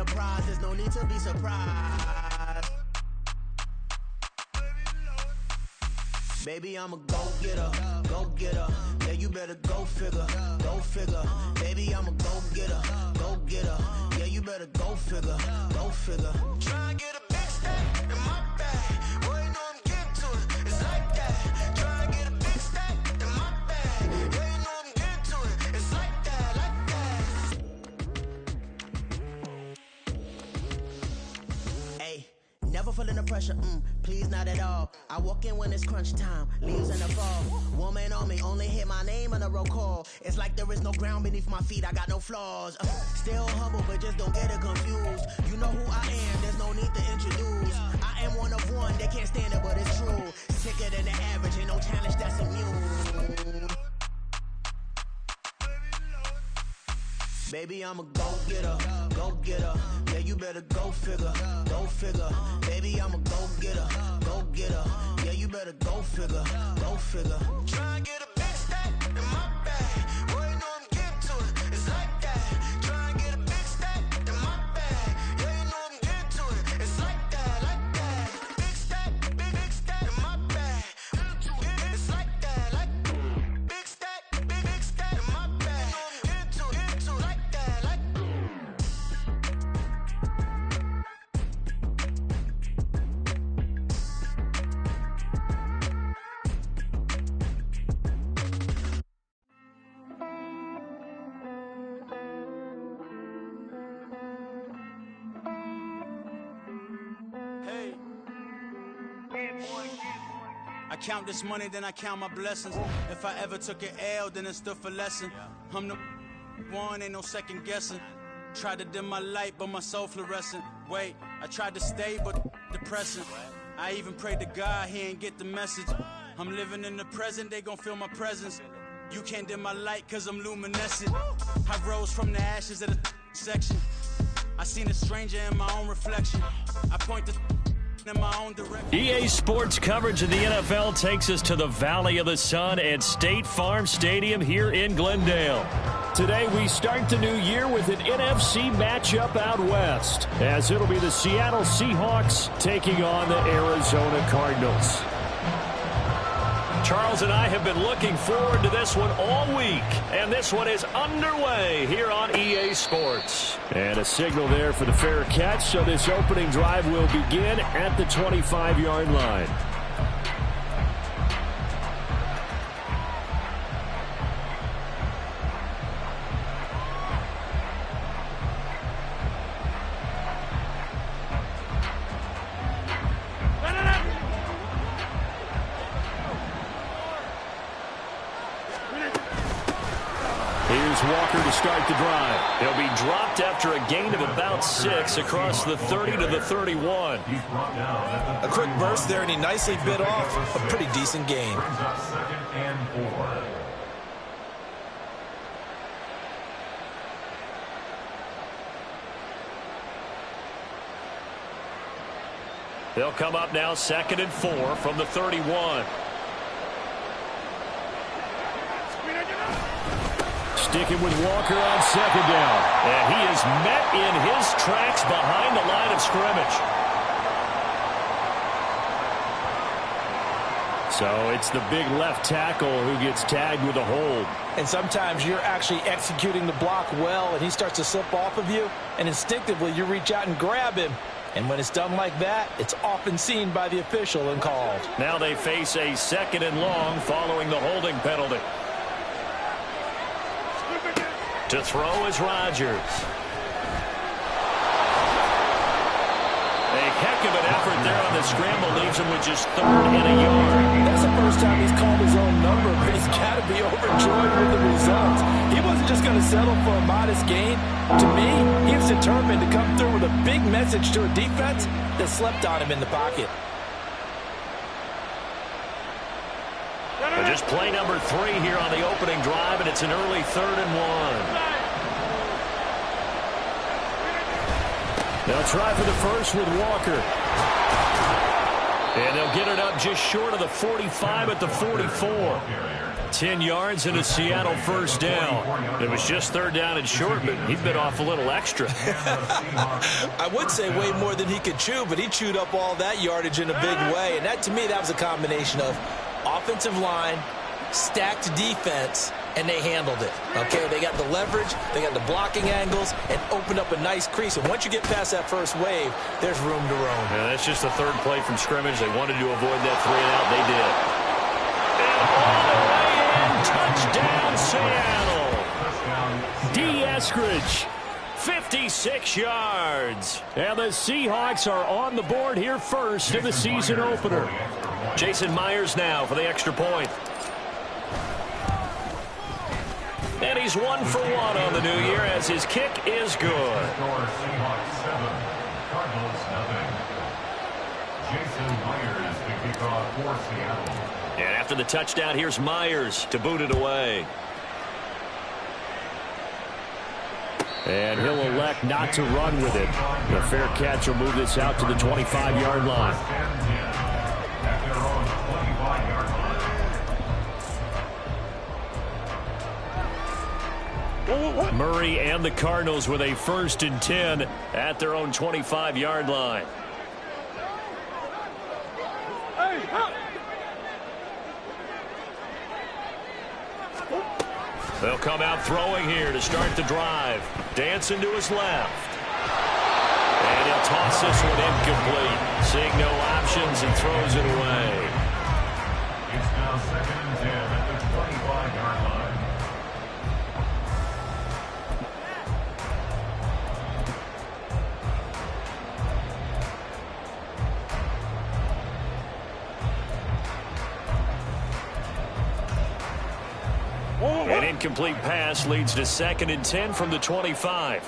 the prize, there's no need to be surprised. Baby, I'm a go-getter, go-getter. Yeah, you better go figure, go figure. Baby, I'm a go-getter, go-getter. Yeah, you better go figure, go figure. Try and get a big stack in my bag. Boy, you know I'm getting to it. It's like that. Try and get a big stack in my bag. Yeah, you know I'm getting to it. It's like that, like that. Hey, never feeling the pressure, please not at all. I walk in when it's crunch time, leaves in the fall. Woman on me, only hit my name on a roll call. It's like there is no ground beneath my feet, I got no flaws. Still humble, but just don't get it confused. You know who I am, there's no need to introduce. I am one of one, they can't stand it, but it's true. Sicker than the average, ain't no challenge that's immune. Baby, I'm a go-getter, go-getter. Yeah, you better go figure, go figure. Baby, I'm a go-getter, go-getter. Yeah, you better go figure, go figure. Try and get a big stack in my bag. Boy, you know I'm getting to it. It's like that. Try and get a big stack in my bag. Yeah, you know I'm getting to it. It's like that, like that. Big stack, big stack in my bag. It's like that, like big stack in my bag. You know I'm getting to it, like that, like. Hey, I count this money, then I count my blessings. If I ever took an L, then it stood for lesson. I'm the one, ain't no second guessing. Tried to dim my light, but my soul fluorescent. Wait, I tried to stay, but depressing. I even prayed to God, he ain't get the message. I'm living in the present, they gon' feel my presence. You can't dim my light, cause I'm luminescent. I rose from the ashes of the section. I seen a stranger in my own reflection. I point the in my own direction. EA Sports coverage of the NFL takes us to the Valley of the Sun at State Farm Stadium here in Glendale. Today we start the new year with an NFC matchup out west, as it'll be the Seattle Seahawks taking on the Arizona Cardinals. Charles and I have been looking forward to this one all week, and this one is underway here on EA Sports. And a signal there for the fair catch, so this opening drive will begin at the 25-yard line. Walker to start the drive. He'll be dropped after a gain of about 6 across the 30 to the 31. A quick burst there, and he nicely bit off a pretty decent gain. They'll come up now 2nd and 4 from the 31. Sticking with Walker on 2nd down. And he is met in his tracks behind the line of scrimmage. So it's the big left tackle who gets tagged with a hold. And sometimes you're actually executing the block well, and he starts to slip off of you, and instinctively you reach out and grab him. And when it's done like that, it's often seen by the official and called. Now they face a 2nd and long following the holding penalty. To throw is Rodgers. A heck of an effort there on the scramble leaves him with just 3rd and a yard. That's the first time he's called his own number, but he's got to be overjoyed with the results. He wasn't just going to settle for a modest gain. To me, he was determined to come through with a big message to a defense that slept on him in the pocket. But just play number 3 here on the opening drive, and it's an early 3rd and 1. They'll try for the first with Walker. And they'll get it up just short of the 45 at the 44. 10 yards and a Seattle first down. It was just third down and short, but he bit off a little extra. I would say way more than he could chew, but he chewed up all that yardage in a big way. And that, to me, that was a combination of offensive line, stacked defense, and they handled it. Okay, they got the leverage, they got the blocking angles, and opened up a nice crease. And once you get past that first wave, there's room to roam. Yeah, that's just the third play from scrimmage. They wanted to avoid that 3-and-out. They did. And all the way in, touchdown, Seattle. D. Eskridge, 56 yards. And the Seahawks are on the board here first in the season opener. Jason Myers now for the extra point. And he's 1 for 1 on the new year as his kick is good. And after the touchdown, here's Myers to boot it away. And he'll elect not to run with it. The fair catch will move this out to the 25-yard line. Murray and the Cardinals with a 1st and 10 at their own 25-yard line. They'll come out throwing here to start the drive. Dancing to his left. And he'll toss this one incomplete. Seeing no options and throws it away. It's now 2nd and 10 at the 25-yard line. An incomplete pass leads to 2nd and 10 from the 25.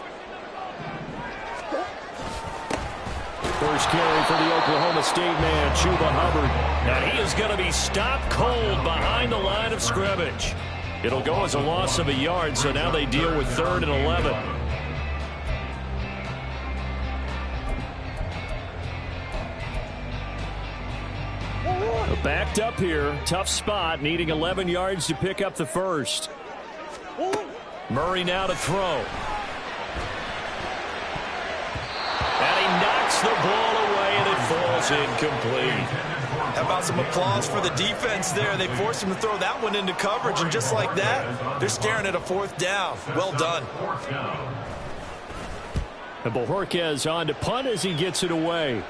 First carry for the Oklahoma State man, Chuba Hubbard. And he is going to be stopped cold behind the line of scrimmage. It'll go as a loss of a yard, so now they deal with 3rd and 11. Backed up here, tough spot, needing 11 yards to pick up the first. Murray now to throw. And he knocks the ball away, and it falls incomplete. How about some applause for the defense there? They forced him to throw that one into coverage, and just like that, they're staring at a 4th down. Well done. And Bojorquez on to punt as he gets it away.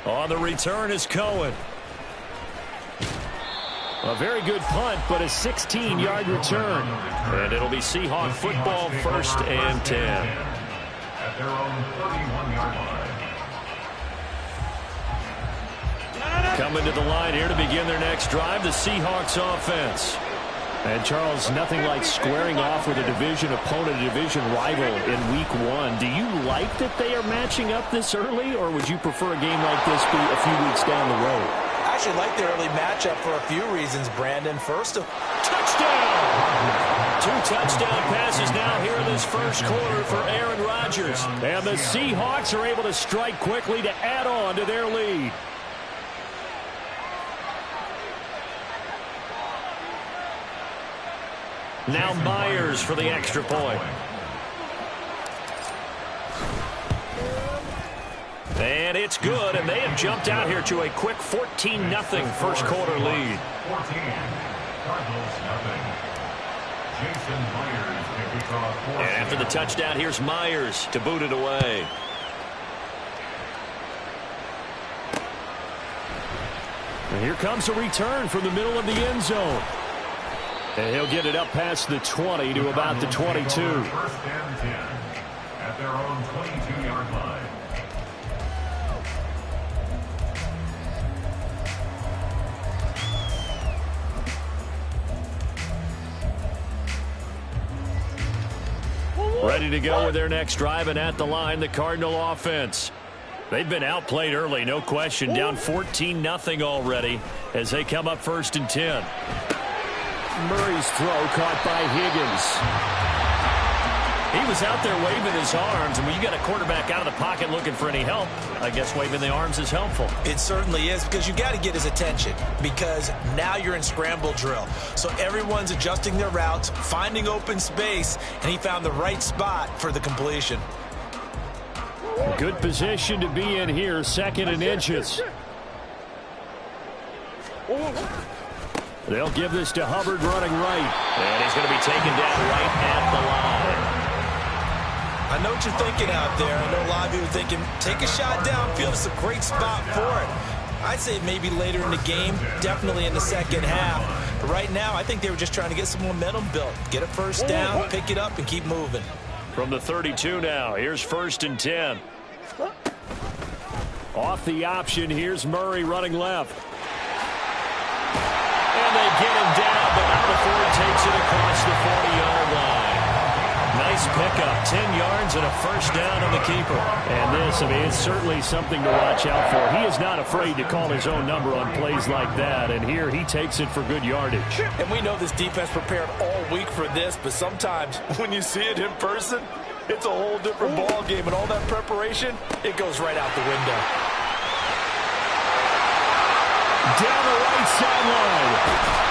On the return is Cohen. A very good punt, but a 16-yard return. And it'll be Seahawk football, 1st and 10. At their own 31-yard line. Coming to the line here to begin their next drive, the Seahawks offense. And, Charles, nothing like squaring off with a division opponent, a division rival in Week 1. Do you like that they are matching up this early, or would you prefer a game like this be a few weeks down the road? I actually like the early matchup for a few reasons, Brandon. First, touchdown! 2 touchdown passes now here in this first quarter for Aaron Rodgers. And the Seahawks are able to strike quickly to add on to their lead. Now Myers for the extra point. And it's good, and they have jumped out here to a quick 14-0 first quarter lead. 14. Cardinals nothing. Jason Myers to kick off. And after the touchdown, here's Myers to boot it away. And here comes a return from the middle of the end zone. And he'll get it up past the 20 to about the 22. 1st and 10 at their own 22-yard line. Ready to go with their next drive, and at the line, the Cardinal offense. They've been outplayed early, no question. Down 14-0 already as they come up 1st and 10. Murray's throw caught by Higgins. He was out there waving his arms, and when you got a quarterback out of the pocket looking for any help, I guess waving the arms is helpful. It certainly is, because you got to get his attention, because now you're in scramble drill. So everyone's adjusting their routes, finding open space, and he found the right spot for the completion. Good position to be in here, 2nd and inches. They'll give this to Hubbard running right. And he's going to be taken down right at the line. I know what you're thinking out there. I know a lot of you are thinking, take a shot downfield. It's a great spot for it. I'd say maybe later in the game, definitely in the second half. But right now, I think they were just trying to get some momentum built. Get a first down, pick it up, and keep moving. From the 32 now, here's 1st and 10. Off the option, here's Murray running left. And they get him down, but now the Ford takes it across the 40-yard line. Nice pickup, 10 yards and a first down on the keeper. And this, I mean, it's certainly something to watch out for. He is not afraid to call his own number on plays like that, and here he takes it for good yardage. And we know this defense prepared all week for this, but sometimes when you see it in person, it's a whole different ball game, and all that preparation, it goes right out the window. Down the right sideline.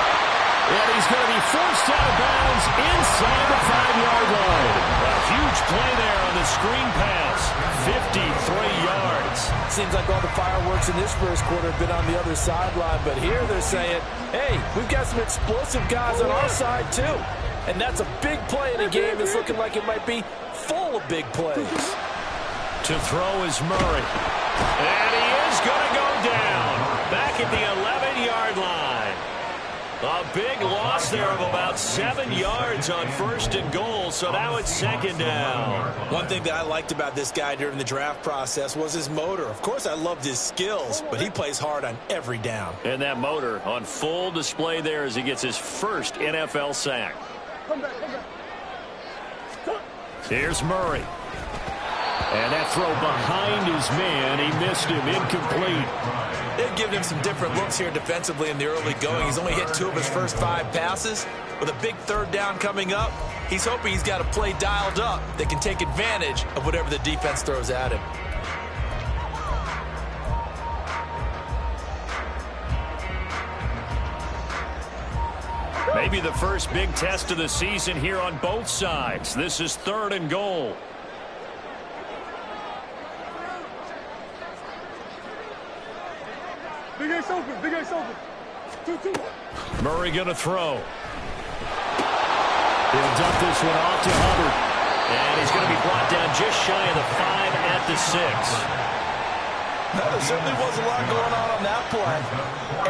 And he's going to be forced out of bounds inside the 5-yard line. A huge play there on the screen pass. 53 yards. Seems like all the fireworks in this first quarter have been on the other sideline, but here they're saying, hey, we've got some explosive guys on our side too. And that's a big play in a game that's looking like it might be full of big plays. To throw is Murray. And he is going to go down. Back at the 11-yard line. A big loss there of about 7 yards on 1st and goal, so now it's 2nd down. One thing that I liked about this guy during the draft process was his motor. Of course, I loved his skills, but he plays hard on every down. And that motor on full display there as he gets his first NFL sack. Here's Murray. And that throw behind his man, he missed him, incomplete. They've given him some different looks here defensively in the early going. He's only hit 2 of his first 5 passes. With a big 3rd down coming up, he's hoping he's got a play dialed up that can take advantage of whatever the defense throws at him. Maybe the first big test of the season here on both sides. This is 3rd and goal. Big Ace open, Big Ace open. 2-2. Murray going to throw. He'll dump this one off to Hubbard. And he's going to be brought down just shy of the 5 at the 6. There certainly was a lot going on that play.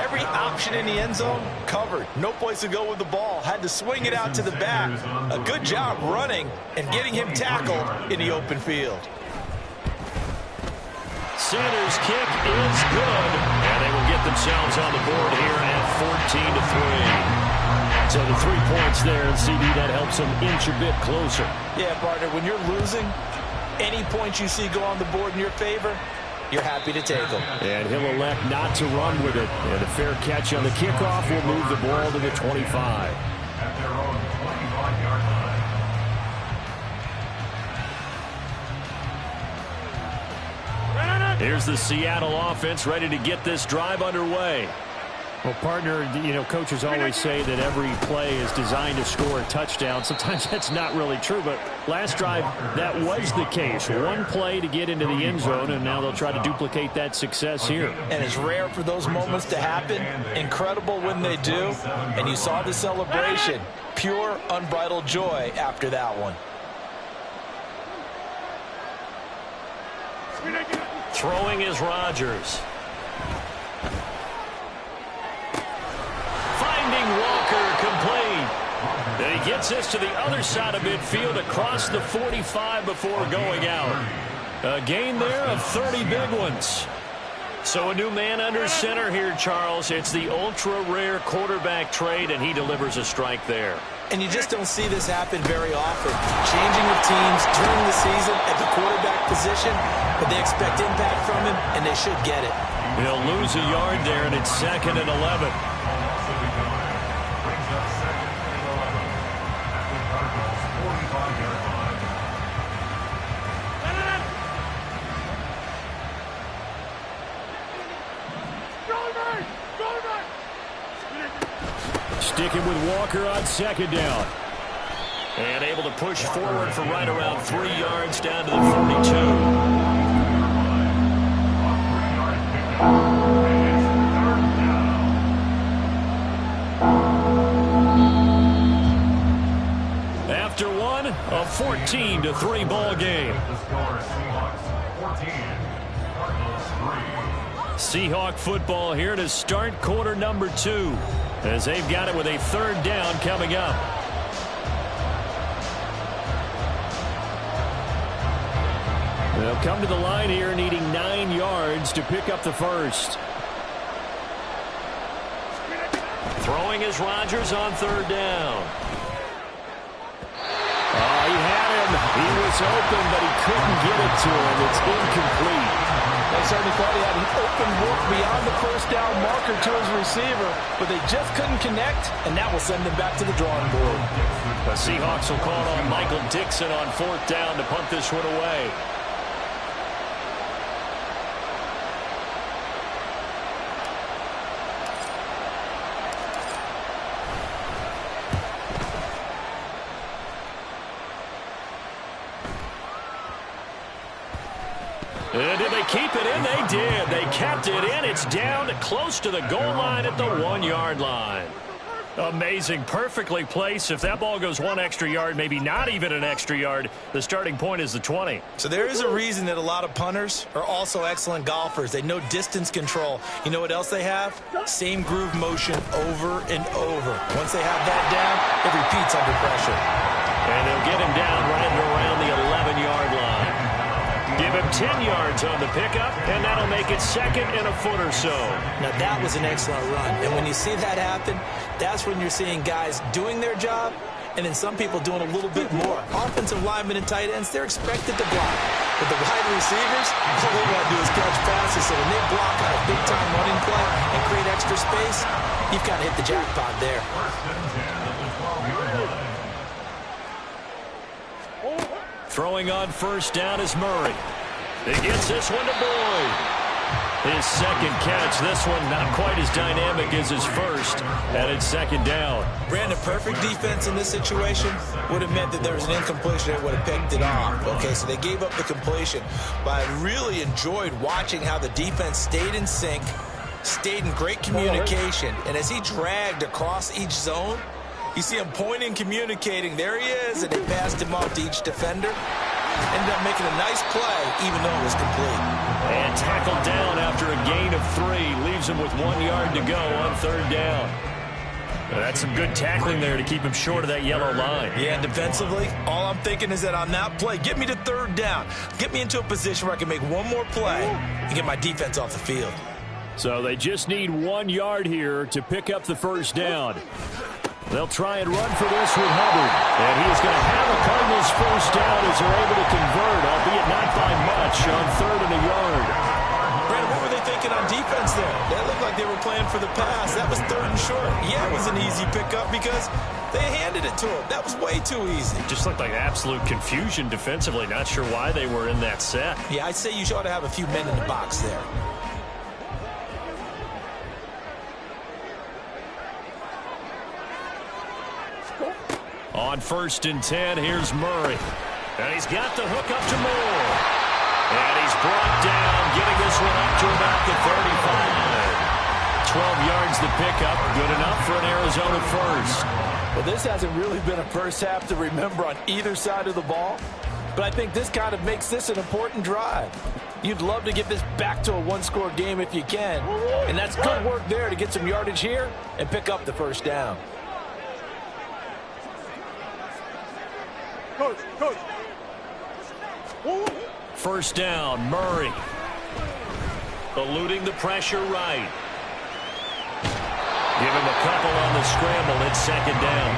Every option in the end zone covered. No place to go with the ball. Had to swing it out to the back. A good job running and getting him tackled in the open field. Sanders' kick is good, and they will get themselves on the board here at 14-3. So the 3 points there, and CD, that helps them inch a bit closer. Yeah, partner, when you're losing, any points you see go on the board in your favor, you're happy to take them. And he'll elect not to run with it. And a fair catch on the kickoff will move the ball to the 25. At their own 25-yard line. Here's the Seattle offense ready to get this drive underway. Well, partner, you know, coaches always say that every play is designed to score a touchdown. Sometimes that's not really true, but last drive, that was the case. One play to get into the end zone, and now they'll try to duplicate that success here. And it's rare for those moments to happen. Incredible when they do. And you saw the celebration. Pure, unbridled joy after that one. Throwing is Rodgers. Finding Walker complete. And he gets this to the other side of midfield across the 45 before going out. A gain there of 30 big ones. So a new man under center here, Charles. It's the ultra-rare quarterback trade, and he delivers a strike there. And you just don't see this happen very often. Changing of teams during the season at the quarterback position, but they expect impact from him, and they should get it. He'll lose a yard there, and it's 2nd and 11. sticking with Walker on second down. And able to push forward for right around 3 yards down to the 42. After one, a 14-3 ball game. Seahawk football here to start quarter number 2 as they've got it with a 3rd down coming up. They'll come to the line here needing 9 yards to pick up the first. Throwing is Rodgers on 3rd down. He had him. He was open, but he couldn't get it to him. It's incomplete. They certainly thought he had an open look beyond the first down marker to his receiver, but they just couldn't connect, and that will send them back to the drawing board. The Seahawks will call on Michael Dixon on 4th down to punt this one away. Did they keep it in? They did. They kept it in. It's down close to the goal line at the 1-yard line. Amazing. Perfectly placed. If that ball goes 1 extra yard, maybe not even an extra yard, the starting point is the 20. So there is a reason that a lot of punters are also excellent golfers. They know distance control. You know what else they have? Same groove motion over and over. Once they have that down, it repeats under pressure. And they'll get him down right around the 11-yard line. Give him 10 yards on the pickup, and that'll make it 2nd and a foot or so. Now, that was an excellent run. And when you see that happen, that's when you're seeing guys doing their job, and then some people doing a little bit more. Offensive linemen and tight ends, they're expected to block. But the wide receivers, all they want to do is catch passes. So when they block on a big-time running play and create extra space, you've kind of hit the jackpot there. Throwing on 1st down is Murray. He gets this one to Boyd. His 2nd catch. This one not quite as dynamic as his first. And it's 2nd down. Brandon, perfect defense in this situation would have meant that there was an incompletion that would have picked it off. Okay, so they gave up the completion. But I really enjoyed watching how the defense stayed in sync, stayed in great communication. And as he dragged across each zone, you see him pointing, communicating. There he is, and they passed him off to each defender. Ended up making a nice play, even though it was complete. And tackled down after a gain of 3. Leaves him with 1 yard to go on 3rd down. That's some good tackling there to keep him short of that yellow line. Yeah, and defensively, all I'm thinking is that on that play, get me to 3rd down. Get me into a position where I can make one more play and get my defense off the field. So they just need 1 yard here to pick up the 1st down. They'll try and run for this with Hubbard. And he's going to have a Cardinals 1st down as they're able to convert, albeit not by much, on 3rd and a yard. Brandon, what were they thinking on defense there? They looked like they were playing for the pass. That was 3rd and short. Yeah, it was an easy pickup because they handed it to him. That was way too easy. Just looked like absolute confusion defensively. Not sure why they were in that set. Yeah, I'd say you ought to have a few men in the box there. On 1st and 10, here's Murray. And he's got the hook up to Moore. And he's brought down, getting this one up to about the 35. 12 yards the pickup. Good enough for an Arizona first. Well, this hasn't really been a first half to remember on either side of the ball. But I think this kind of makes this an important drive. You'd love to get this back to a one-score game if you can. And that's good work there to get some yardage here and pick up the 1st down. Coach. 1st down, Murray. Eluding the pressure right. Give him a couple on the scramble. It's 2nd down.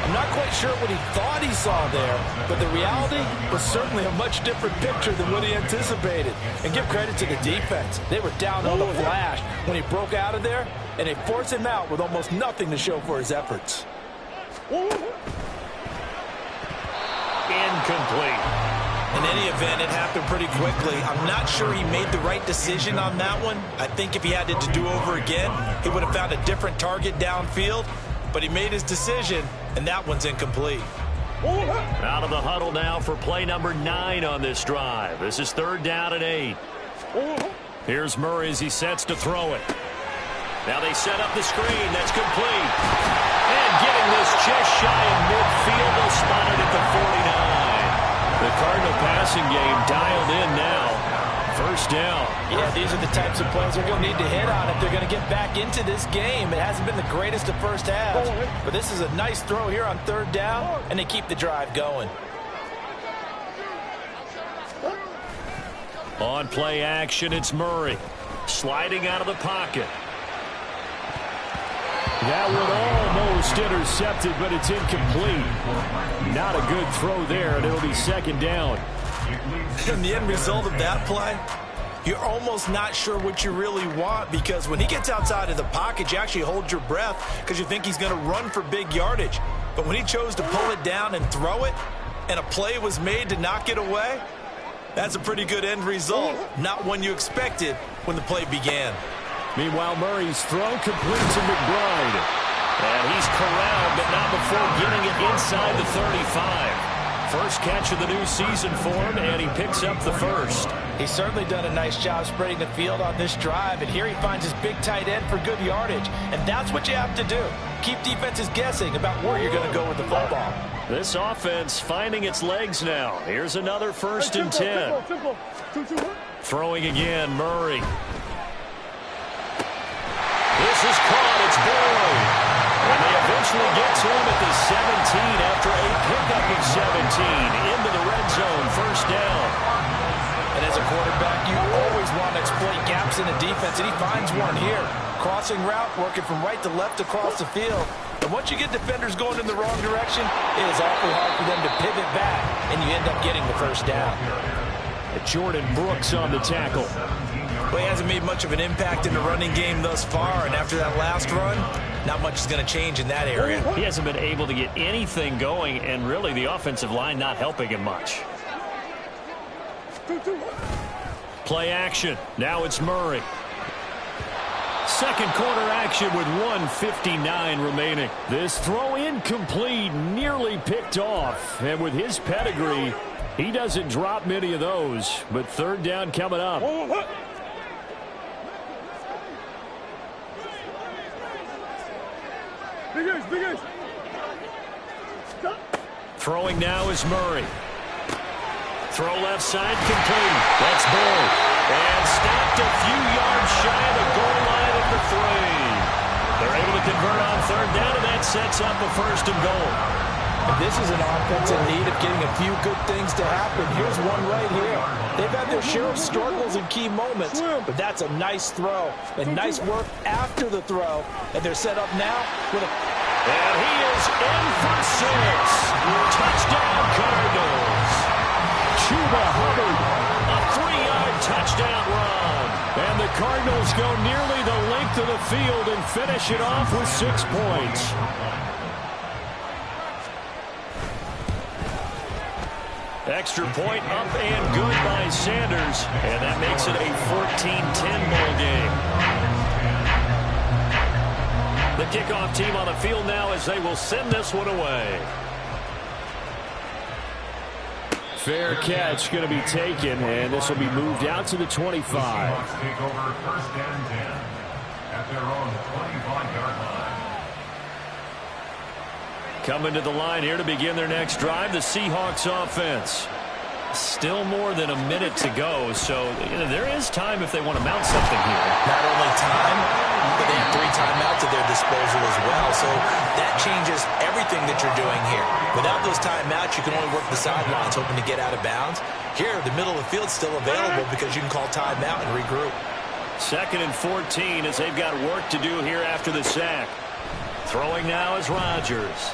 I'm not quite sure what he thought he saw there, but the reality was certainly a much different picture than what he anticipated. And give credit to the defense. They were down on the flash when he broke out of there, and they forced him out with almost nothing to show for his efforts. Incomplete. In any event, it happened pretty quickly. I'm not sure he made the right decision on that one. I think if he had it to do over again, he would have found a different target downfield. but he made his decision, and that one's incomplete. Out of the huddle now for play number 9 on this drive. This is 3rd down and 8. Here's Murray as he sets to throw it. Now they set up the screen. That's complete. And getting this just shy of midfield. They'll spot it at the 49. The Cardinal passing game dialed in now. 1st down. Yeah, these are the types of plays they're going to need to hit on if they're going to get back into this game. It hasn't been the greatest of first halves, but this is a nice throw here on 3rd down, and they keep the drive going. On play action, it's Murray. Sliding out of the pocket. That one almost intercepted, but it's incomplete. Not a good throw there, and it'll be 2nd down. And the end result of that play, you're almost not sure what you really want, because when he gets outside of the pocket, you actually hold your breath because you think he's going to run for big yardage. But when he chose to pull it down and throw it, and a play was made to knock it away, that's a pretty good end result. Not one you expected when the play began. Meanwhile, Murray's throw complete to McBride. And he's corralled, but not before getting it inside the 35. First catch of the new season for him, and he picks up the 1st. He's certainly done a nice job spreading the field on this drive, and here he finds his big tight end for good yardage. And that's what you have to do. Keep defenses guessing about where you're going to go with the football. This offense finding its legs now. Here's another 1st and 10. Throwing again, Murray. This is caught. It's Boyd. And they eventually get to him at the 17 after a pickup of 17 into the red zone. 1st down. And as a quarterback, you always want to exploit gaps in the defense, and he finds one here. Crossing route, working from right to left across the field. And once you get defenders going in the wrong direction, it is awfully hard for them to pivot back, and you end up getting the 1st down. Jordan Brooks on the tackle. Well, he hasn't made much of an impact in the running game thus far, and after that last run, not much is going to change in that area. He hasn't been able to get anything going, and really the offensive line not helping him much. Play action. Now it's Murray. 2nd quarter action with 1:59 remaining. This throw incomplete, nearly picked off. And with his pedigree, he doesn't drop many of those. But 3rd down coming up. Big Ace. Throwing now is Murray. Throw left side complete. That's Boyd. And stopped a few yards shy of the goal line at the 3. They're able to convert on 3rd down, and that sets up a 1st and goal. And this is an offense in need of getting a few good things to happen. Here's one right here. They've had their share of struggles in key moments, but that's a nice throw. And nice work after the throw. And they're set up now with a... And he is in for 6. Touchdown, Cardinals. Chuba Hubbard. A 3-yard touchdown run. And the Cardinals go nearly the length of the field and finish it off with 6 points. Extra point up and good by Sanders. And that makes it a 14-10 ball game. The kickoff team on the field now as they will send this one away. Fair catch going to be taken, and this will be moved out to the 25. Seahawks take over 1st and 10 at their own 25-yard line. Coming to the line here to begin their next drive, the Seahawks offense. Still more than a minute to go, so there is time if they want to mount something here. Not only time, but they have 3 timeouts at their disposal as well, so that changes everything that you're doing here. Without those timeouts, you can only work the sidelines hoping to get out of bounds. Here, the middle of the field's still available because you can call timeout and regroup. 2nd and 14 as they've got work to do here after the sack. Throwing now is Rodgers.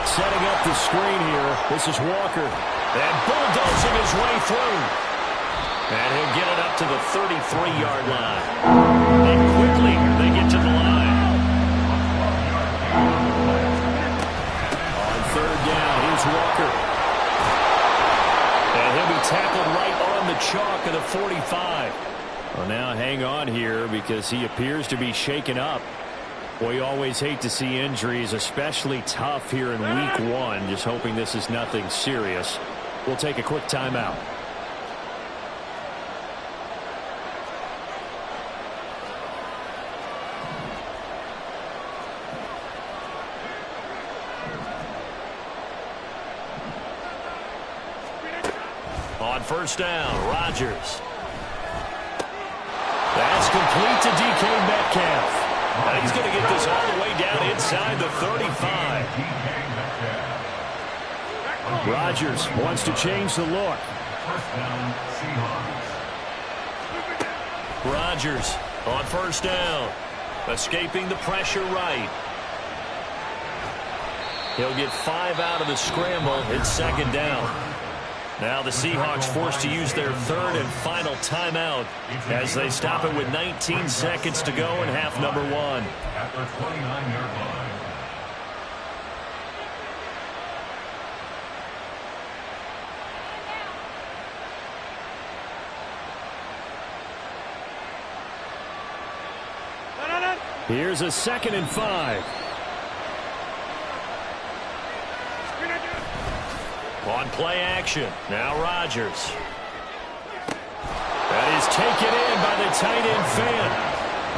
Setting up the screen here. This is Walker. And bulldozing his way through. And he'll get it up to the 33-yard line. And quickly they get to the line. On 3rd down, here's Walker. And he'll be tackled right on the chalk of the 45. Well, now hang on here because he appears to be shaken up. We always hate to see injuries, especially tough here in week 1. Just hoping this is nothing serious. We'll take a quick timeout. On first down, Rodgers. That's complete to DK Metcalf. And he's going to get this all the way down inside the 35. Rodgers wants to change the look. Rodgers on first down. Escaping the pressure right. He'll get 5 out of the scramble. It's second down. Now the Seahawks forced to use their third and final timeout as they stop it with 19 seconds to go in half number 1. At the 29-yard line. Here's a 2nd and 5. On play action, now Rodgers. That is taken in by the tight end fan.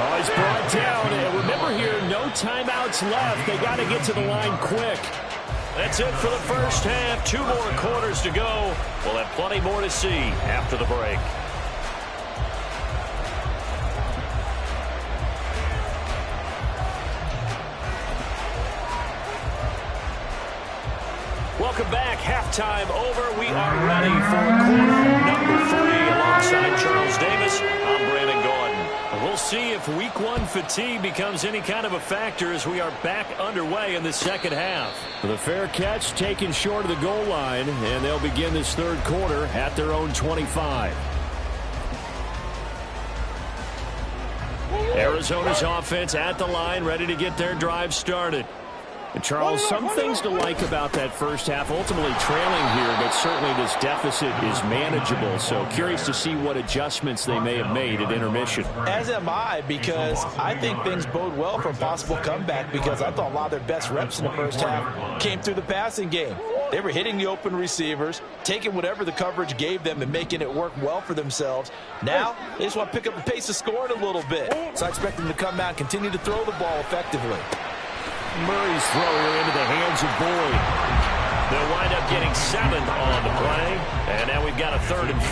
Oh, he's brought down. And remember here, no timeouts left. They got to get to the line quick. That's it for the first half. 2 more quarters to go. We'll have plenty more to see after the break. Welcome back. Halftime over. We are ready for quarter number 3 alongside Charles Davis. I'm Brandon Gordon. We'll see if week 1 fatigue becomes any kind of a factor as we are back underway in the second half. The fair catch taken short of the goal line, and they'll begin this third quarter at their own 25. Arizona's offense at the line, ready to get their drive started. And Charles, some things to like about that first half. Ultimately trailing here, but certainly this deficit is manageable. So curious to see what adjustments they may have made at intermission. As am I, because I think things bode well for a possible comeback, because I thought a lot of their best reps in the first half came through the passing game. They were hitting the open receivers, taking whatever the coverage gave them and making it work well for themselves. Now, they just want to pick up the pace of scoring a little bit. So I expect them to come out and continue to throw the ball effectively. Murray's throw here into the hands of Boyd. They'll wind up getting 7 on the play. And now we've got a 3rd and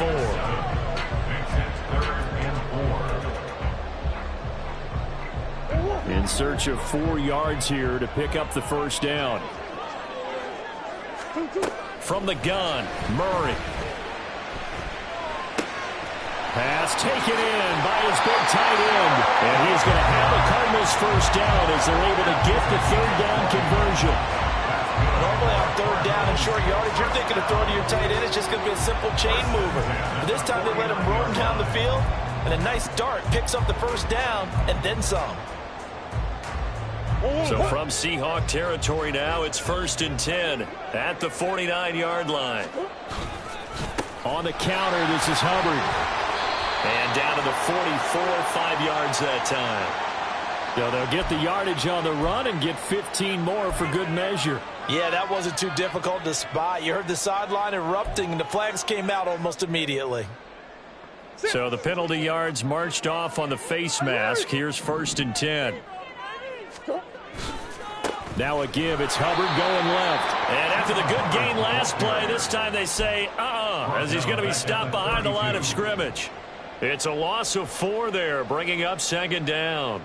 4. In search of 4 yards here to pick up the first down. From the gun, Murray. Pass taken in by his big tight end. And he's going to have the Cardinals first down as they're able to get the 3rd down conversion. Normally on 3rd down and short yardage, you're thinking of throwing to your tight end. It's just going to be a simple chain mover. But this time they let him roam down the field, and a nice dart picks up the first down and then some. So from Seahawk territory now, it's 1st and 10 at the 49-yard line. On the counter, this is Hubbard. And down to the 44, 5 yards that time. So they'll get the yardage on the run and get 15 more for good measure. Yeah, that wasn't too difficult to spot. You heard the sideline erupting, and the flags came out almost immediately. So the penalty yards marched off on the face mask. Here's 1st and 10. Now a give. It's Hubbard going left. And after the good gain last play, this time they say, as he's going to be stopped behind the line of scrimmage. It's a loss of 4 there, bringing up 2nd down.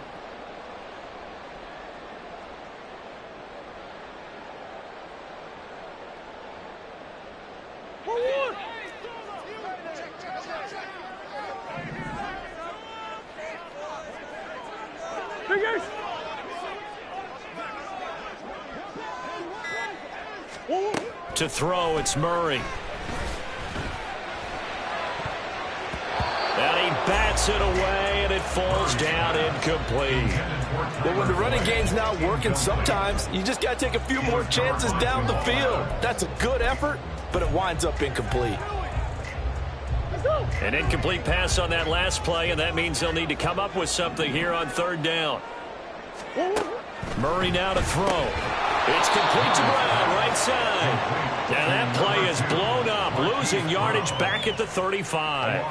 To throw, it's Murray. And he bats it away, and it falls down incomplete. Well, when the running game's not working, sometimes you just got to take a few more chances down the field. That's a good effort, but it winds up incomplete. An incomplete pass on that last play, and that means they'll need to come up with something here on 3rd down. Murray now to throw. It's complete to Brown, right side. And that play is blown up, losing yardage back at the 35.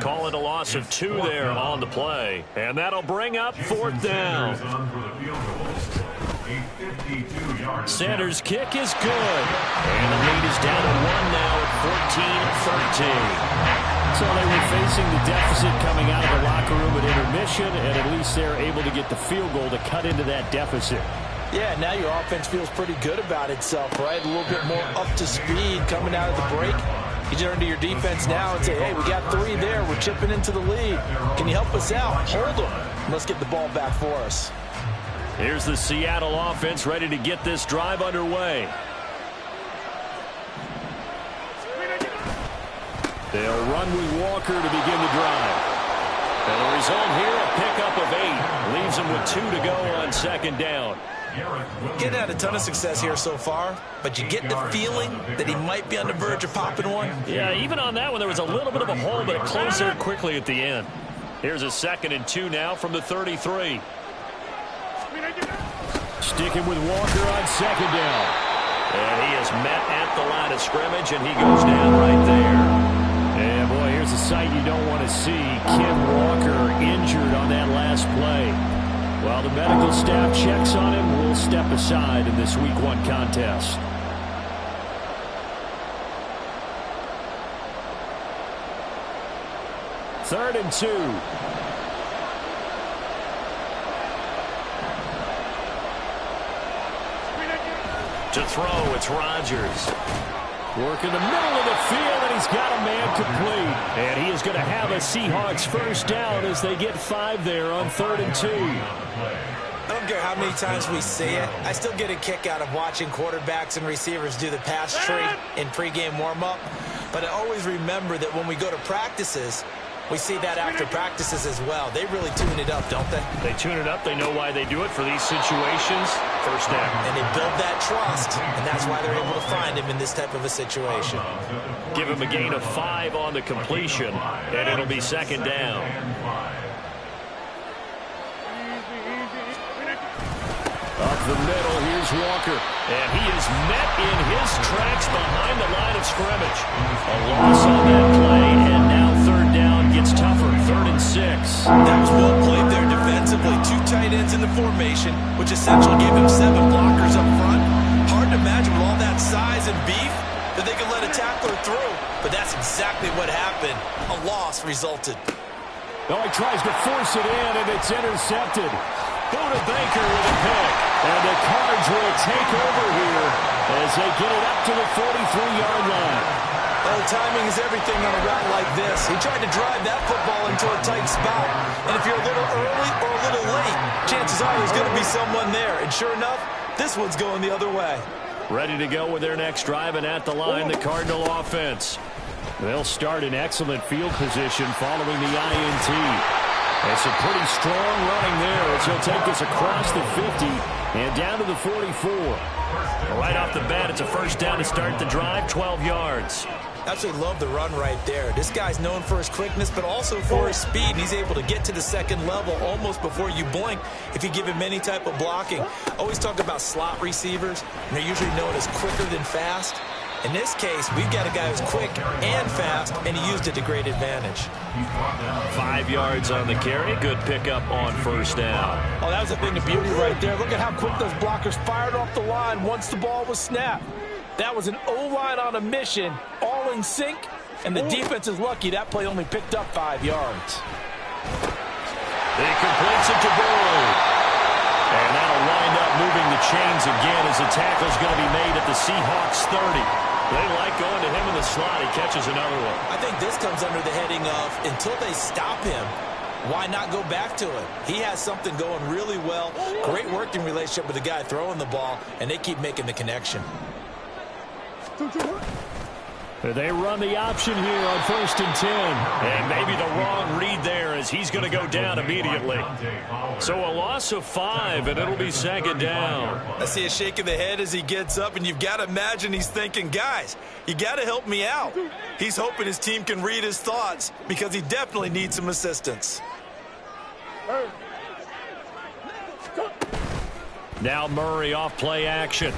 Call it a loss of 2 there on the play. And that'll bring up 4th down. Center's kick is good. And the lead is down to 1 now at 14-13. So they were facing the deficit coming out of the locker room at intermission, and at least they're able to get the field goal to cut into that deficit. Yeah, now your offense feels pretty good about itself, right? A little bit more up to speed coming out of the break. You turn to your defense now and say, hey, we got 3 there. We're chipping into the lead. Can you help us out? Hold them. Let's get the ball back for us. Here's the Seattle offense ready to get this drive underway. They'll run with Walker to begin the drive. And the result here, a pickup of 8. Leaves them with 2 to go on 2nd down. Getting had a ton of success here so far, but you get the feeling that he might be on the verge of popping one. Yeah, even on that one, there was a little bit of a hole, but it closed there quickly at the end. Here's a 2nd and 2 now from the 33. Sticking with Walker on 2nd down. And he is met at the line of scrimmage, and he goes down right there. And, boy, here's a sight you don't want to see. Ken Walker injured on that last play. While the medical staff checks on him, we'll step aside in this Week 1 contest. Third and 2. To throw, it's Rodgers. Working the middle of the field, and he's got a man complete. And he is going to have a Seahawks first down as they get 5 there on 3rd and 2. I don't care how many times we see it. I still get a kick out of watching quarterbacks and receivers do the pass tree in pregame warm-up. But I always remember that when we go to practices, we see that after practices as well. They really tune it up, don't they? They tune it up. They know why they do it for these situations. First down. And they build that trust, and that's why they're able to find him in this type of a situation. Give him a gain of 5 on the completion, and it'll be 2nd down. Up the middle, here's Walker. And he is met in his tracks behind the line of scrimmage. A loss on that play, and now 3rd down gets tougher. 3rd and 6. That was well played there defensively. 2 tight ends in the formation, which essentially gave him 7 blockers up front. Hard to imagine with all that size and beef that they could let a tackler through. But that's exactly what happened. A loss resulted. Oh, he tries to force it in, and it's intercepted. Buda Baker with a pick. And the Cards will take over here as they get it up to the 43-yard line. Well, timing is everything on a route like this. He tried to drive that football into a tight spot. And if you're a little early or a little late, chances are there's going to be someone there. And sure enough, this one's going the other way. Ready to go with their next drive, and at the line, the Cardinal offense. They'll start in excellent field position following the INT. It's a pretty strong running there as he'll take us across the 50 and down to the 44. Right off the bat, it's a first down to start the drive, 12 yards. Absolutely love the run right there. This guy's known for his quickness, but also for his speed. And he's able to get to the 2nd level almost before you blink if you give him any type of blocking. Always talk about slot receivers, and they're usually known as quicker than fast. In this case, we've got a guy who's quick and fast, and he used it to great advantage. 5 yards on the carry. Good pickup on first down. Oh, that was a thing of beauty right there. Look at how quick those blockers fired off the line once the ball was snapped. That was an O-line on a mission, all in sync, and the defense is lucky that play only picked up 5 yards. He completes it to Burrow. And that'll wind up moving the chains again as the tackle's going to be made at the Seahawks 30. They like going to him in the slot. He catches another one. I think this comes under the heading of until they stop him, why not go back to it? He has something going really well. Great working relationship with the guy throwing the ball, and they keep making the connection. They run the option here on 1st and 10. And maybe the wrong read there as he's going to go down immediately. So a loss of 5, and it'll be 2nd down. I see a shake of the head as he gets up, and you've got to imagine he's thinking, guys, you got to help me out. He's hoping his team can read his thoughts because he definitely needs some assistance. Now Murray off play action.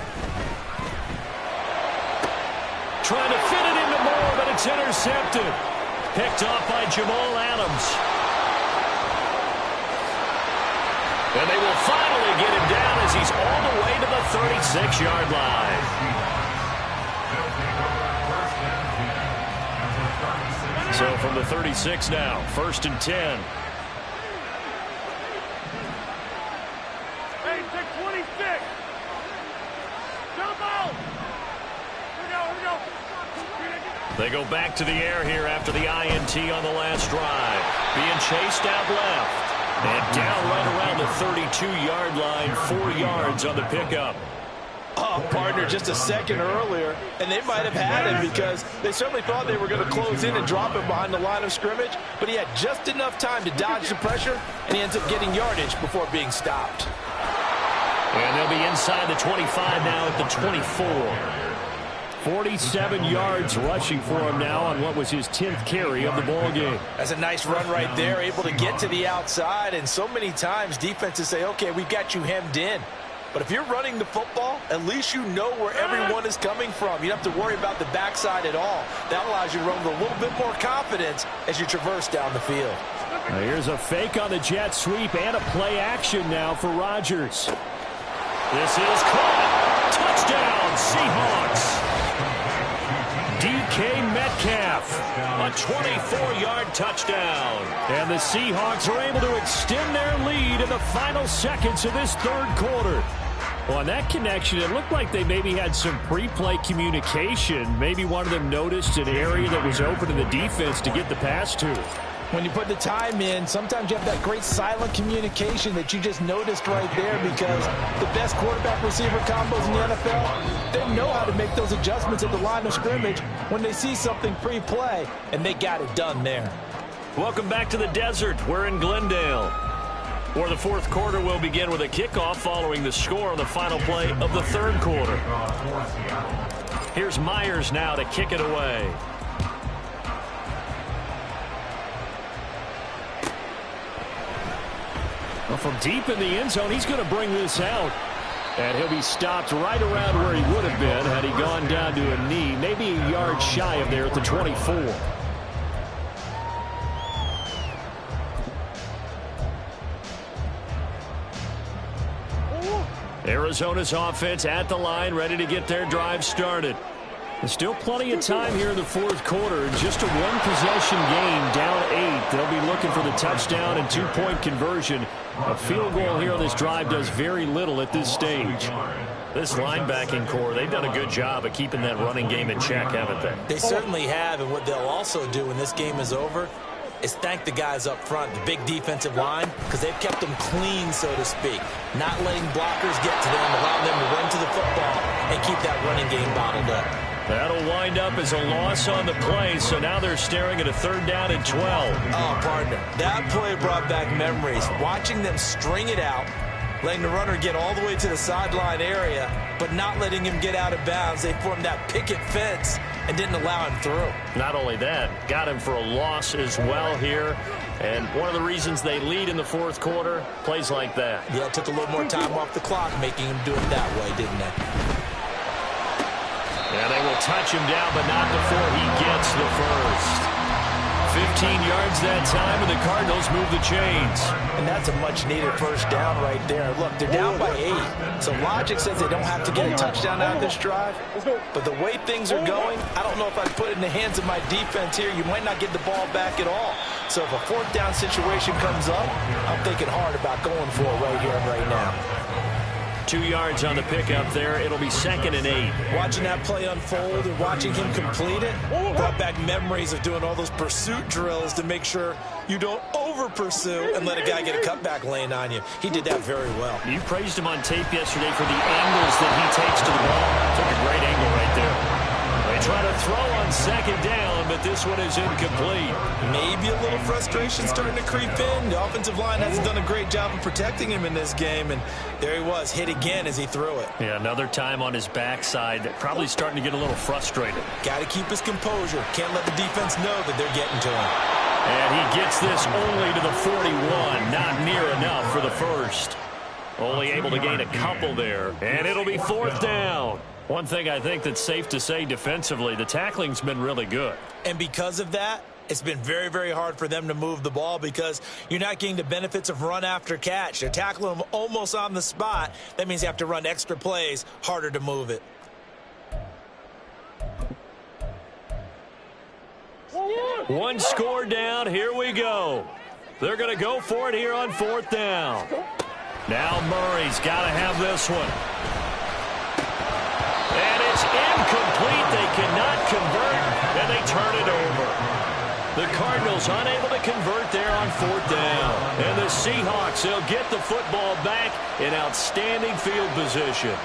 Trying to fit it into Moore, but it's intercepted. Picked off by Jamal Adams. And they will finally get him down as he's all the way to the 36-yard line. So from the 36 now, 1st and 10. Hey, take 26. Jump out. Here we go. They go back to the air here after the INT on the last drive. Being chased out left. And down right around the 32-yard line, 4 yards on the pickup. Oh, partner, just a second earlier, and they might have had him because they certainly thought they were going to close in and drop him behind the line of scrimmage, but he had just enough time to dodge the pressure, and he ends up getting yardage before being stopped. And they'll be inside the 25 now at the 24. 47 yards rushing for him now on what was his 10th carry of the ball game. That's a nice run right there, able to get to the outside, and so many times defenses say, okay, we've got you hemmed in. But if you're running the football, at least you know where everyone is coming from. You don't have to worry about the backside at all. That allows you to run with a little bit more confidence as you traverse down the field. Now here's a fake on the jet sweep and a play action now for Rodgers. This is caught. Touchdown, Seahawks. DK Metcalf, a 24-yard touchdown. And the Seahawks are able to extend their lead in the final seconds of this 3rd quarter. Well, on that connection, it looked like they maybe had some pre-play communication. Maybe one of them noticed an area that was open to the defense to get the pass to. When you put the time in, sometimes you have that great silent communication that you just noticed right there because the best quarterback-receiver combos in the NFL, they know how to make those adjustments at the line of scrimmage when they see something pre-play, and they got it done there. Welcome back to the desert. We're in Glendale, where the 4th quarter will begin with a kickoff following the score on the final play of the 3rd quarter. Here's Myers now to kick it away. Well, from deep in the end zone, he's going to bring this out. And he'll be stopped right around where he would have been had he gone down to a knee, maybe a yard shy of there at the 24. Arizona's offense at the line, ready to get their drive started. There's still plenty of time here in the 4th quarter. Just a one-possession game, down 8. They'll be looking for the touchdown and 2-point conversion. A field goal here on this drive does very little at this stage. This linebacking core, they've done a good job of keeping that running game in check, haven't they? They certainly have, and what they'll also do when this game is over is thank the guys up front, the big defensive line, because they've kept them clean, so to speak. Not letting blockers get to them, allowing them to run to the football and keep that running game bottled up. That'll wind up as a loss on the play, so now they're staring at a 3rd down and 12. Oh, partner, that play brought back memories. Watching them string it out, letting the runner get all the way to the sideline area, but not letting him get out of bounds. They formed that picket fence and didn't allow him through. Not only that, got him for a loss as well here. And one of the reasons they lead in the 4th quarter, plays like that. Yeah, it took a little more time off the clock, making him do it that way, didn't they? And they will touch him down, but not before he gets the first. 15 yards that time, and the Cardinals move the chains. And that's a much-needed first down right there. Look, they're down by 8, so logic says they don't have to get a touchdown out of this drive. But the way things are going, I don't know if I'd put it in the hands of my defense here. You might not get the ball back at all. So if a 4th down situation comes up, I'm thinking hard about going for it right here and right now. 2 yards on the pickup there. It'll be 2nd and 8. Watching that play unfold and watching him complete it brought back memories of doing all those pursuit drills to make sure you don't over-pursue and let a guy get a cutback lane on you. He did that very well. You praised him on tape yesterday for the angles that he takes to the ball. Took a great angle right there. They try to throw on 2nd down, but this one is incomplete. Maybe a little frustration starting to creep in. The offensive line hasn't done a great job of protecting him in this game, and there he was, hit again as he threw it. Yeah, another time on his backside, probably starting to get a little frustrated. Got to keep his composure. Can't let the defense know that they're getting to him. And he gets this only to the 41, not near enough for the first. Only able to gain a couple there, and it'll be 4th down. One thing I think that's safe to say defensively, the tackling's been really good. And because of that, it's been very, very hard for them to move the ball because you're not getting the benefits of run after catch. They're tackling them almost on the spot. That means you have to run extra plays, harder to move it. One score down. Here we go. They're going to go for it here on 4th down. Now Murray's got to have this one. And it's incomplete. They cannot convert, and they turn it over. The Cardinals unable to convert there on 4th down. And the Seahawks, they'll get the football back in outstanding field position.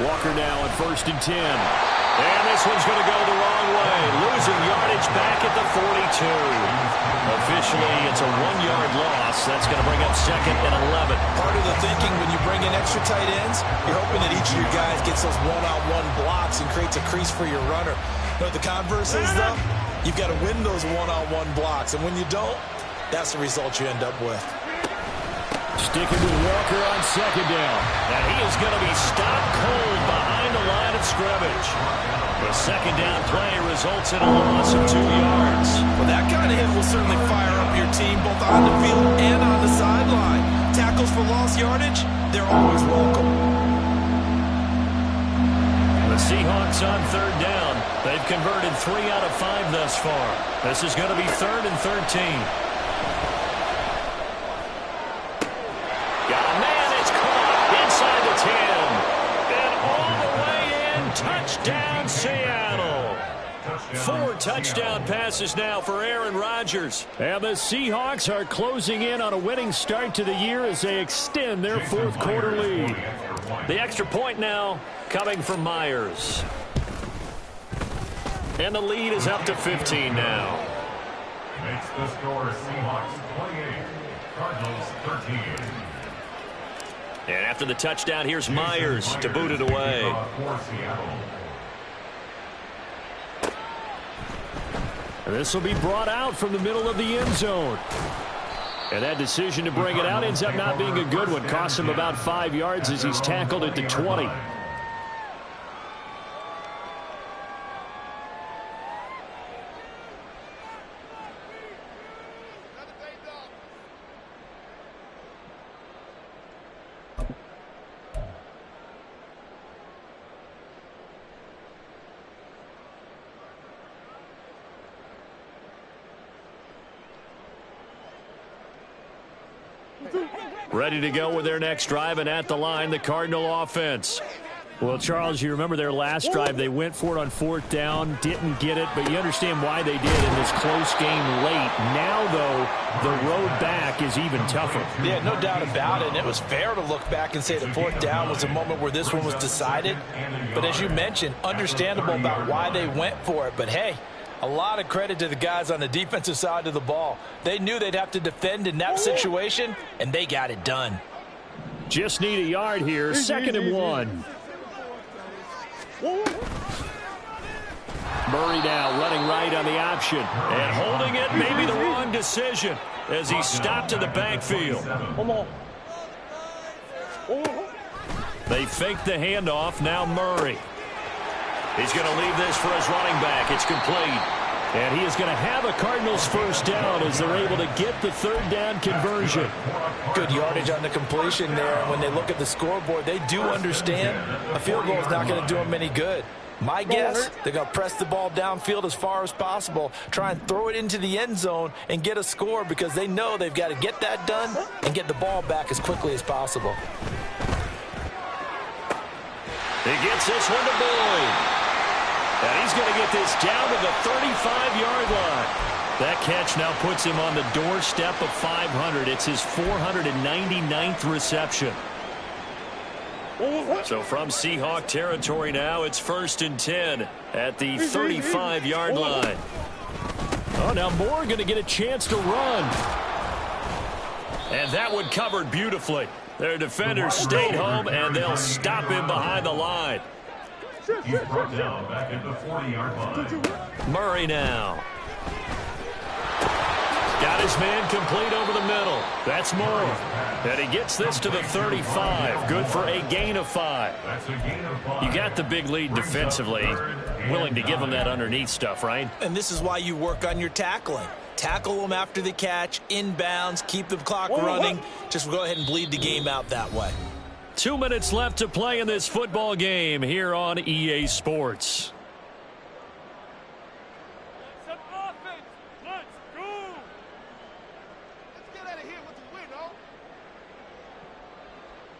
Walker now on 1st and 10. And this one's going to go the wrong way. Losing yardage back at the 42. Officially, it's a 1-yard loss. That's going to bring up 2nd and 11. Part of the thinking when you bring in extra tight ends, you're hoping that each of your guys gets those one-on-one blocks and creates a crease for your runner. You know what the converse is, though? You've got to win those one-on-one blocks. And when you don't, that's the result you end up with. Sticking with Walker on 2nd down. And he is going to be stopped cold behind the line of scrimmage. The 2nd down play results in a loss of 2 yards. Well, that kind of hit will certainly fire up your team both on the field and on the sideline. Tackles for lost yardage, they're always welcome. The Seahawks on 3rd down. They've converted 3 out of 5 thus far. This is going to be 3rd and 13. Touchdown, Seattle. 4 touchdown passes now for Aaron Rodgers. And the Seahawks are closing in on a winning start to the year as they extend their 4th quarter lead. The extra point now coming from Myers. And the lead is up to 15 now. Makes the score Seahawks 28, Cardinals 13. And after the touchdown, here's Myers to boot it away. This will be brought out from the middle of the end zone. And that decision to bring it out ends up not being a good one. Costs him about 5 yards as he's tackled at the 20. Ready to go with their next drive, and at the line, the Cardinal offense. Well, Charles, you remember their last drive. They went for it on 4th down, didn't get it, but you understand why they did in this close game late. Now, though, the road back is even tougher. Yeah, no doubt about it. And it was fair to look back and say the 4th down was a moment where this one was decided. But as you mentioned, understandable about why they went for it. But, hey, a lot of credit to the guys on the defensive side of the ball. They knew they'd have to defend in that situation, and they got it done. Just need a yard here, 2nd and 1. Murray now running right on the option. And holding it, maybe the wrong decision as he stopped in the backfield. They fake the handoff, now Murray. He's going to leave this for his running back. It's complete. And he is going to have a Cardinals 1st down as they're able to get the 3rd down conversion. Good yardage on the completion there. And when they look at the scoreboard, they do understand a field goal is not going to do them any good. My guess, they're going to press the ball downfield as far as possible, try and throw it into the end zone and get a score because they know they've got to get that done and get the ball back as quickly as possible. He gets this one to Boyd. And he's going to get this down to the 35-yard line. That catch now puts him on the doorstep of 500. It's his 499th reception. So from Seahawk territory now, it's 1st and 10 at the 35-yard line. Oh, now Moore going to get a chance to run. And that one covered beautifully. Their defenders stayed home, and they'll stop him behind the line. He's brought down back at the 40-yard line. Murray now. Got his man complete over the middle. That's more. And he gets this to the 35. Good for a gain of 5. You got the big lead defensively. Willing to give him that underneath stuff, right? And this is why you work on your tackling. Tackle them after the catch, inbounds, keep the clock running. Just go ahead and bleed the game out that way. 2 minutes left to play in this football game here on EA Sports.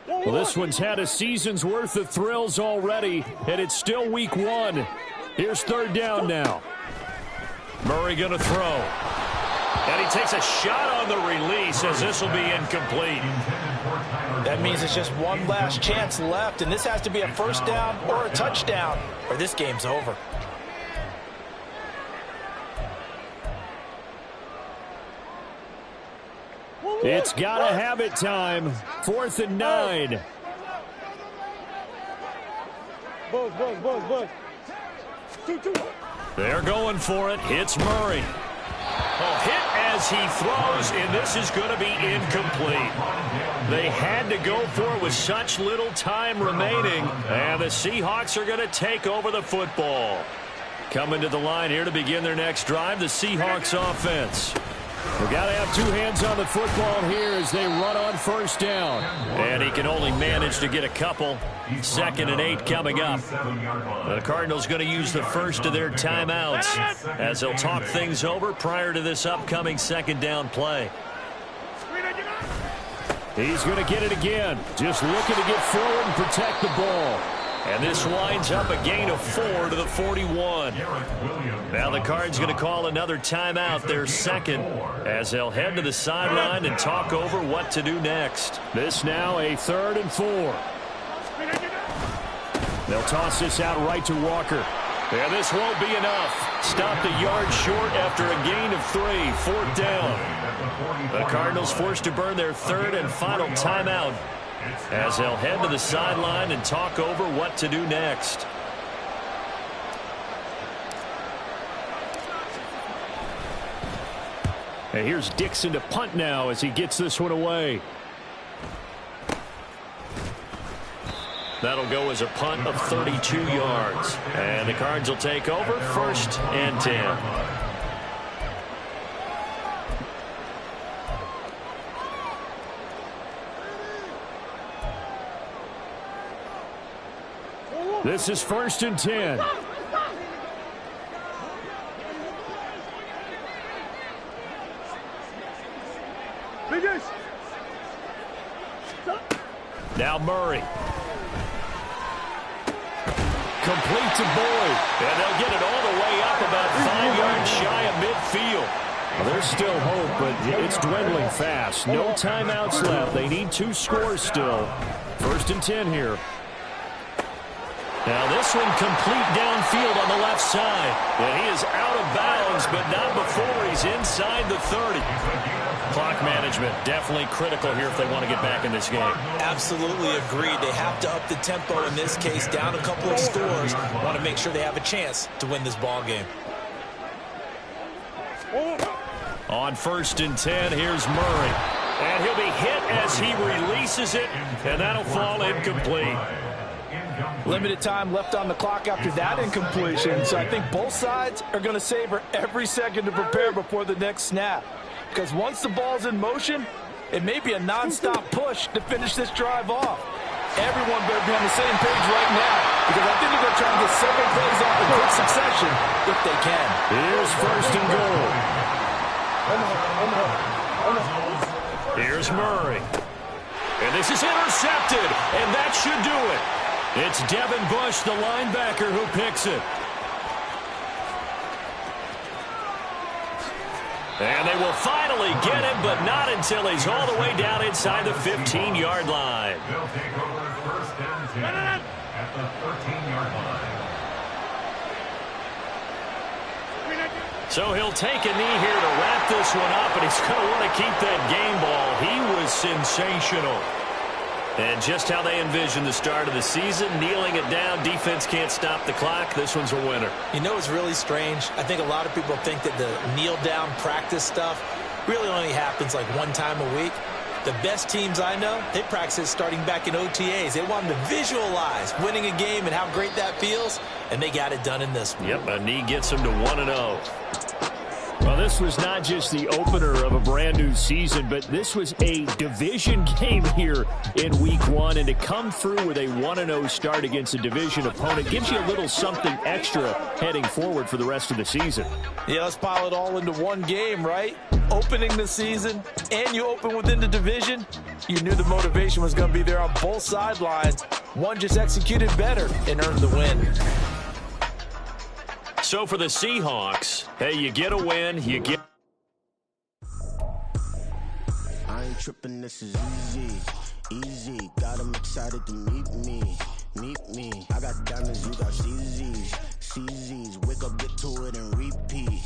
Well, this one's had a season's worth of thrills already, and it's still week 1. Here's third down now. Murray going to throw. And he takes a shot on the release as this will be incomplete. That means it's just one last chance left, and this has to be a first down or a touchdown, or this game's over. It's got to have it time. 4th and 9. They're going for it. It's Murray. Oh, hit as he throws, and this is going to be incomplete. They had to go for it with such little time remaining, and the Seahawks are going to take over the football. Coming to the line here to begin their next drive, the Seahawks offense. We've got to have 2 hands on the football here as they run on first down. And he can only manage to get a couple. 2nd and 8 coming up. The Cardinals going to use the first of their timeouts as they'll talk things over prior to this upcoming 2nd down play. He's going to get it again. Just looking to get forward and protect the ball. And this winds up a gain of 4 to the 41. Now the Cards going to call another timeout, their 2nd, as they'll head to the sideline and talk over what to do next. This now a 3rd and 4. They'll toss this out right to Walker. And this won't be enough. Stopped a yard short after a gain of 3. 4th down. The Cardinals forced to burn their 3rd and final timeout, as they'll head to the sideline and talk over what to do next. And here's Dixon to punt now as he gets this one away. That'll go as a punt of 32 yards. And the Cards will take over 1st and 10. This is 1st and 10. Now Murray. Complete to Boyd. And they'll get it all the way up about 5 yards shy of midfield. Well, there's still hope, but it's dwindling fast. No timeouts left. They need 2 scores still. 1st and 10 here. Now this one complete downfield on the left side. And he is out of bounds, but not before he's inside the 30. Clock management definitely critical here if they want to get back in this game. Absolutely agreed. They have to up the tempo in this case, down a couple of scores. Want to make sure they have a chance to win this ball game. On 1st and 10, here's Murray. And he'll be hit as he releases it, and that'll fall incomplete. Limited time left on the clock after that incompletion, so I think both sides are going to savor every second to prepare before the next snap. Because once the ball's in motion, it may be a non-stop push to finish this drive off. Everyone better be on the same page right now, because I think they're going to try and get several plays off in quick succession if they can. Here's 1st and goal. Here's Murray. And this is intercepted, and that should do it. It's Devin Bush, the linebacker, who picks it. And they will finally get him, but not until he's all the way down inside the 15-yard line. They'll take over 1st and 10 at the 13-yard line. So he'll take a knee here to wrap this one up, and he's going to want to keep that game ball. He was sensational. And just how they envision the start of the season, kneeling it down, defense can't stop the clock. This one's a winner. You know, it's really strange. I think a lot of people think that the kneel-down practice stuff really only happens like one time a week. The best teams I know, they practice it starting back in OTAs. They want them to visualize winning a game and how great that feels, and they got it done in this one. Yep, a knee gets them to 1-0. Well, this was not just the opener of a brand new season, but this was a division game here in week 1. And to come through with a 1-0 start against a division opponent gives you a little something extra heading forward for the rest of the season. Yeah, let's pile it all into one game, right? Opening the season, and you open within the division. You knew the motivation was going to be there on both sidelines. One just executed better and earned the win. So for the Seahawks, hey, you get a win, you get... I ain't tripping, this is easy, easy. Got them excited to meet me. I got diamonds, you got CZs. Wake up, get to it, and repeat.